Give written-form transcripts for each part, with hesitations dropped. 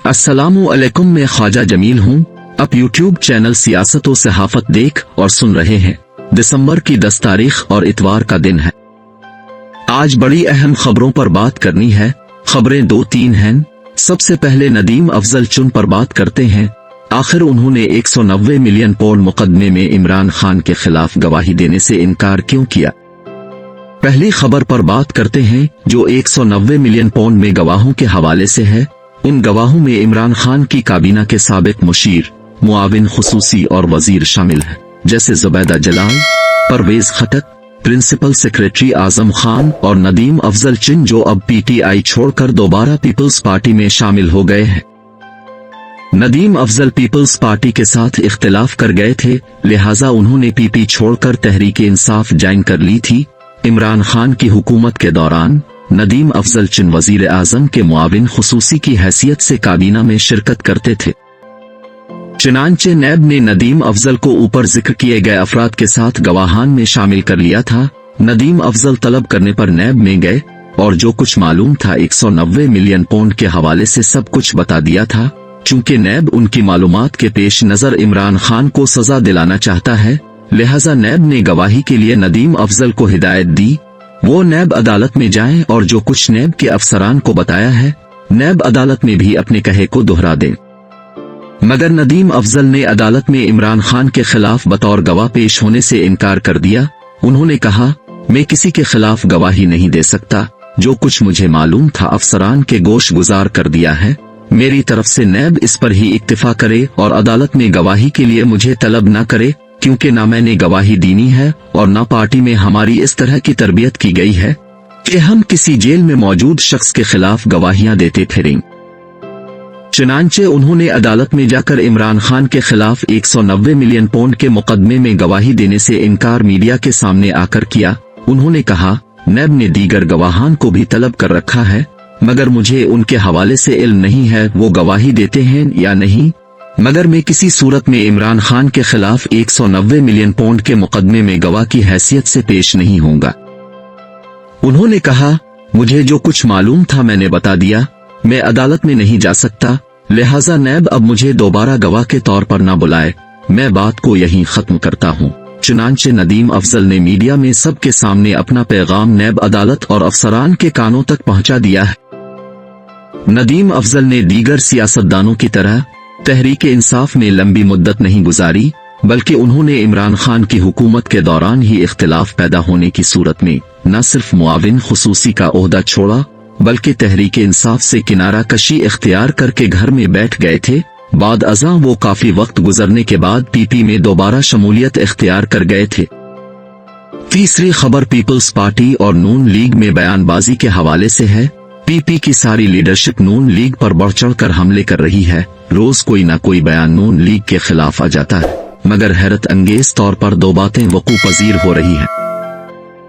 अस्सलामु अलैकुम, मैं ख्वाजा जमील हूँ। आप यूट्यूब चैनल सियासत और सहाफत देख और सुन रहे हैं। दिसंबर की 10 तारीख और इतवार का दिन है। आज बड़ी अहम खबरों पर बात करनी है। खबरें 2-3 हैं। सबसे पहले नदीम अफजल चुन पर बात करते हैं। आखिर उन्होंने 190 मिलियन पौंड मुकदमे में इमरान खान के खिलाफ गवाही देने से इनकार क्यों किया। पहली खबर पर बात करते हैं जो 190 मिलियन पौंड में गवाहों के हवाले से है। उन गवाहों में इमरान खान की काबीना के साबिक मुशीर, मुआविन खुसूसी और वजीर शामिल हैं, जैसे जुबैदा जलाल, परवेज खटक, प्रिंसिपल सेक्रेटरी आजम खान और नदीम अफजल चिन, जो अब पीटीआई छोड़कर दोबारा पीपल्स पार्टी में शामिल हो गए हैं। नदीम अफजल पीपल्स पार्टी के साथ इख्तिलाफ कर गए थे, लिहाजा उन्होंने पीपी छोड़कर तहरीके इंसाफ ज्वाइन कर ली थी। इमरान खान की हुकूमत के दौरान नदीम अफजल चिन वजीर आजम के मुआविन खुसूसी की हैसियत से काबीना में शिरकत करते थे। चुनांचे नैब ने नदीम अफजल को ऊपर जिक्र किए गए अफराद के साथ गवाहान में शामिल कर लिया था। नदीम अफजल तलब करने पर नैब में गए और जो कुछ मालूम था 190 मिलियन पौंड के हवाले से सब कुछ बता दिया था। चूंकि नैब उनकी मालूमात के पेश नजर इमरान खान को सजा दिलाना चाहता है, लिहाजा नैब ने गवाही के लिए नदीम अफजल को हिदायत दी वो नैब अदालत में जाएं और जो कुछ नैब के अफसरान को बताया है, नैब अदालत में भी अपने कहे को दोहरा दें। मगर नदीम अफजल ने अदालत में इमरान खान के खिलाफ बतौर गवाह पेश होने से इनकार कर दिया। उन्होंने कहा, मैं किसी के खिलाफ गवाही नहीं दे सकता। जो कुछ मुझे मालूम था अफसरान के गोश गुजार कर दिया है। मेरी तरफ से नैब इस पर ही इक्तिफा करे और अदालत में गवाही के लिए मुझे तलब न करे, क्योंकि ना मैंने गवाही दीनी है और ना पार्टी में हमारी इस तरह की तरबियत की गई है कि हम किसी जेल में मौजूद शख्स के खिलाफ गवाहियां देते फिरें। चुनांचे उन्होंने अदालत में जाकर इमरान खान के खिलाफ 190 मिलियन पौंड के मुकदमे में गवाही देने से इनकार मीडिया के सामने आकर किया। उन्होंने कहा, नैब ने दीगर गवाहान को भी तलब कर रखा है, मगर मुझे उनके हवाले से इल्म नहीं है वो गवाही देते हैं या नहीं। मगर मैं किसी सूरत में इमरान खान के खिलाफ 190 मिलियन पौंड के मुकदमे में गवाह की हैसियत से पेश नहीं होऊंगा। उन्होंने कहा, मुझे जो कुछ मालूम था मैंने बता दिया। मैं अदालत में नहीं जा सकता, लिहाजा नैब अब मुझे दोबारा गवाह के तौर पर ना बुलाए। मैं बात को यहीं खत्म करता हूँ। चुनांचे नदीम अफजल ने मीडिया में सबके सामने अपना पैगाम नैब अदालत और अफसरान के कानों तक पहुंचा दिया है। नदीम अफजल ने दीगर सियासतदानों की तरह तहरीके इंसाफ में लंबी मुद्दत नहीं गुजारी, बल्कि उन्होंने इमरान खान की हुकूमत के दौरान ही इख्तिलाफ पैदा होने की सूरत में न सिर्फ मुआविन खुसूसी का ओहदा छोड़ा, बल्कि तहरीके इंसाफ से किनारा कशी इख्तियार करके घर में बैठ गए थे। बाद अज़ां वो काफी वक्त गुजरने के बाद पीपी में दोबारा शमूलियत इख्तियार कर गए थे। तीसरी खबर पीपल्स पार्टी और नून लीग में बयानबाजी के हवाले से है। पीपी की सारी लीडरशिप नून लीग पर बढ़ चढ़ कर हमले कर रही है। रोज कोई ना कोई बयान नून लीग के खिलाफ आ जाता है, मगर हैरत अंगेज तौर पर दो बातें वकू पजीर हो रही है।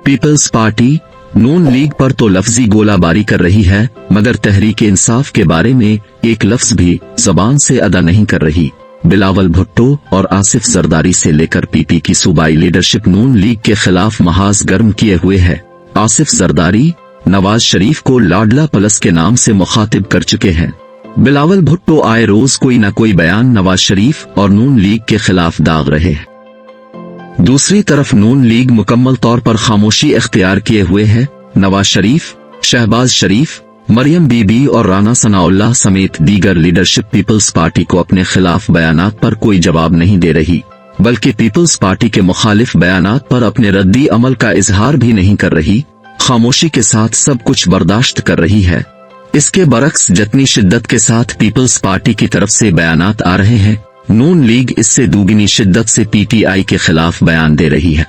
पीपल्स पार्टी नून लीग पर तो लफ्जी गोलाबारी कर रही है, मगर तहरीके इंसाफ के बारे में एक लफ्ज भी जबान से अदा नहीं कर रही। बिलावल भुट्टो और आसिफ जरदारी से लेकर पीपी की सूबाई लीडरशिप नून लीग के खिलाफ महाज गर्म किए हुए है। आसिफ जरदारी नवाज शरीफ को लाडला प्लस के नाम से मुखातिब कर चुके हैं। बिलावल भुट्टो आए रोज कोई ना कोई बयान नवाज शरीफ और नून लीग के खिलाफ दाग रहे हैं। दूसरी तरफ नून लीग मुकम्मल तौर पर खामोशी इख्तियार किए हुए है। नवाज शरीफ, शहबाज शरीफ, मरियम बीबी और राना सनाउल्लाह समेत दीगर लीडरशिप पीपल्स पार्टी को अपने खिलाफ बयानात पर कोई जवाब नहीं दे रही, बल्कि पीपल्स पार्टी के मुखालिफ बयानात पर अपने रद्दी अमल का इजहार भी नहीं कर रही। खामोशी के साथ सब कुछ बर्दाश्त कर रही है। इसके बरक्स जितनी शिद्दत के साथ पीपल्स पार्टी की तरफ से बयानात आ रहे हैं, नून लीग इससे दुगनी शिद्दत से पीटीआई के खिलाफ बयान दे रही है।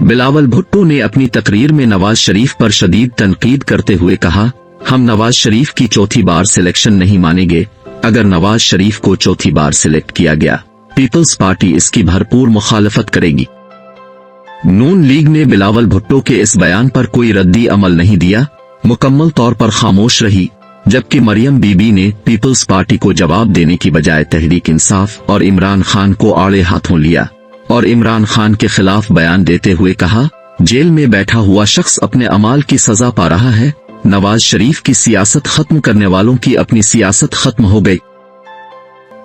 बिलावल भुट्टो ने अपनी तकरीर में नवाज शरीफ पर शदीद तनकीद करते हुए कहा, हम नवाज शरीफ की चौथी बार सिलेक्शन नहीं मानेंगे। अगर नवाज शरीफ को चौथी बार सिलेक्ट किया गया, पीपल्स पार्टी इसकी भरपूर मुखालफत करेगी। नून लीग ने बिलावल भुट्टो के इस बयान पर कोई रद्दी अमल नहीं दिया, मुकम्मल तौर पर खामोश रही, जबकि मरियम बीबी ने पीपल्स पार्टी को जवाब देने की बजाय तहरीक इंसाफ और इमरान खान को आड़े हाथों लिया और इमरान खान के खिलाफ बयान देते हुए कहा, जेल में बैठा हुआ शख्स अपने अमाल की सजा पा रहा है, नवाज शरीफ की सियासत खत्म करने वालों की अपनी सियासत खत्म हो गई।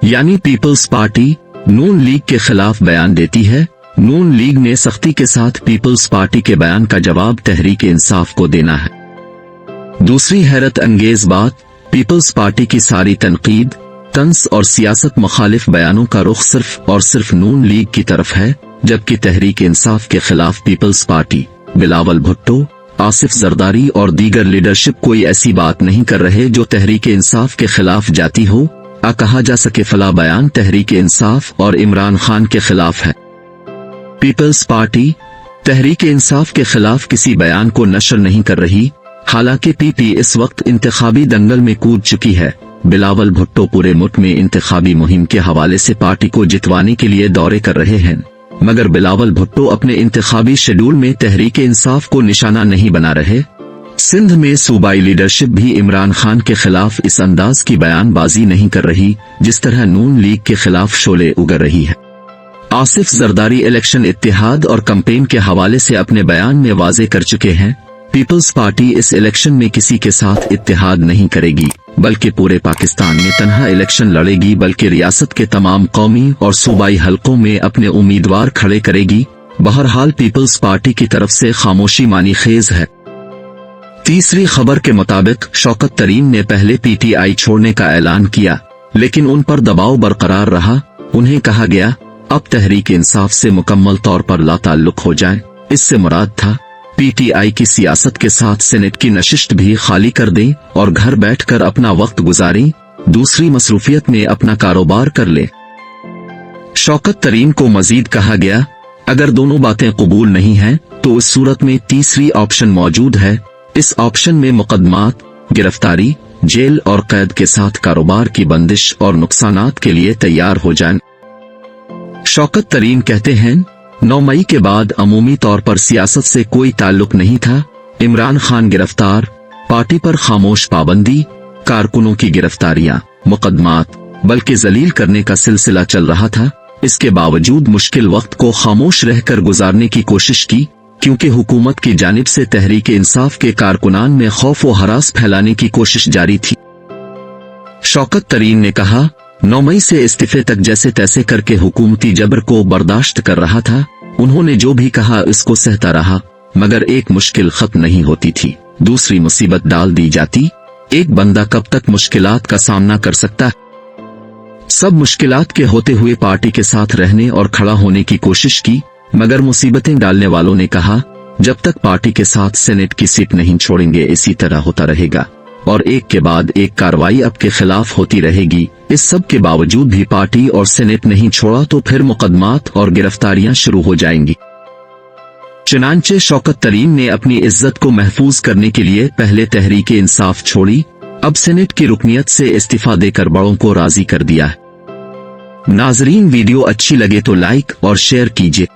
यानी पीपल्स पार्टी नून लीग के खिलाफ बयान देती है। नून लीग ने सख्ती के साथ पीपल्स पार्टी के बयान का जवाब तहरीक इंसाफ को देना है। दूसरी हैरत अंगेज बात, पीपल्स पार्टी की सारी तनकीद, तंज और सियासत मुखालिफ बयानों का रुख सिर्फ और सिर्फ नून लीग की तरफ है, जबकि तहरीक इंसाफ के खिलाफ पीपल्स पार्टी, बिलावल भुट्टो, आसिफ जरदारी और दीगर लीडरशिप कोई ऐसी बात नहीं कर रहे जो तहरीक इंसाफ के खिलाफ जाती हो। कहा जा सके फला बयान तहरीक इंसाफ और इमरान खान के खिलाफ है। पीपल्स पार्टी तहरीक इंसाफ के खिलाफ किसी बयान को नशर नहीं कर रही। हालांकि पीपी इस वक्त इंतखाबी दंगल में कूद चुकी है। बिलावल भुट्टो पूरे मुल्क में इंतखाबी मुहिम के हवाले से पार्टी को जितवाने के लिए दौरे कर रहे हैं, मगर बिलावल भुट्टो अपने इंतखाबी शेड्यूल में तहरीक इंसाफ को निशाना नहीं बना रहे। सिंध में सूबाई लीडरशिप भी इमरान खान के खिलाफ इस अंदाज की बयानबाजी नहीं कर रही जिस तरह नून लीग के खिलाफ शोले उगर रही है। आसिफ जरदारी इलेक्शन इत्तेहाद और कैंपेन के हवाले से अपने बयान में वाजे कर चुके हैं। पीपल्स पार्टी इस इलेक्शन में किसी के साथ इत्तेहाद नहीं करेगी, बल्कि पूरे पाकिस्तान में तन्हा इलेक्शन लड़ेगी, बल्कि रियासत के तमाम कौमी और सूबाई हलकों में अपने उम्मीदवार खड़े करेगी। बहरहाल पीपल्स पार्टी की तरफ से खामोशी मानी खेज है। तीसरी खबर के मुताबिक शौकत तरीन ने पहले पीटीआई छोड़ने का ऐलान किया, लेकिन उन पर दबाव बरकरार रहा। उन्हें कहा गया अब तहरीक इंसाफ से मुकम्मल तौर पर लाताल्लुक हो जाए। इससे मुराद था पीटीआई की सियासत के साथ सेनेट की नशिस्त भी खाली कर दें और घर बैठकर अपना वक्त गुजारें, दूसरी मसरूफियत में अपना कारोबार कर ले। शौकत तरीन को मजीद कहा गया अगर दोनों बातें कबूल नहीं हैं तो इस सूरत में तीसरी ऑप्शन मौजूद है। इस ऑप्शन में मुकदमात, गिरफ्तारी, जेल और कैद के साथ कारोबार की बंदिश और नुकसानात के लिए तैयार हो जाएं। शौकत तरीन कहते हैं 9 मई के बाद अमूमी तौर पर सियासत से कोई ताल्लुक नहीं था। इमरान खान गिरफ्तार, पार्टी पर खामोश पाबंदी, कारकुनों की गिरफ्तारियां, मुकदमात, बल्कि जलील करने का सिलसिला चल रहा था। इसके बावजूद मुश्किल वक्त को खामोश रहकर गुजारने की कोशिश की, क्योंकि हुकूमत की जानिब से तहरीक इंसाफ के कारकुनान में खौफ व हरास फैलाने की कोशिश जारी थी। शौकत तरीन ने कहा 9 मई से इस्तीफे तक जैसे तैसे करके हुकूमती जबर को बर्दाश्त कर रहा था। उन्होंने जो भी कहा इसको सहता रहा, मगर एक मुश्किल खत्म नहीं होती थी, दूसरी मुसीबत डाल दी जाती। एक बंदा कब तक मुश्किलात का सामना कर सकता है? सब मुश्किलात के होते हुए पार्टी के साथ रहने और खड़ा होने की कोशिश की, मगर मुसीबतें डालने वालों ने कहा जब तक पार्टी के साथ सेनेट की सीट नहीं छोड़ेंगे इसी तरह होता रहेगा और एक के बाद एक कार्रवाई अब के खिलाफ होती रहेगी। इस सब के बावजूद भी पार्टी और सेनेट नहीं छोड़ा तो फिर मुकदमात और गिरफ्तारियां शुरू हो जाएंगी। चुनांचे शौकत तरीन ने अपनी इज्जत को महफूज करने के लिए पहले तहरीक इंसाफ छोड़ी, अब सेनेट की रुकनियत से इस्तीफा देकर बड़ों को राजी कर दिया है। नाजरीन, वीडियो अच्छी लगे तो लाइक और शेयर कीजिए।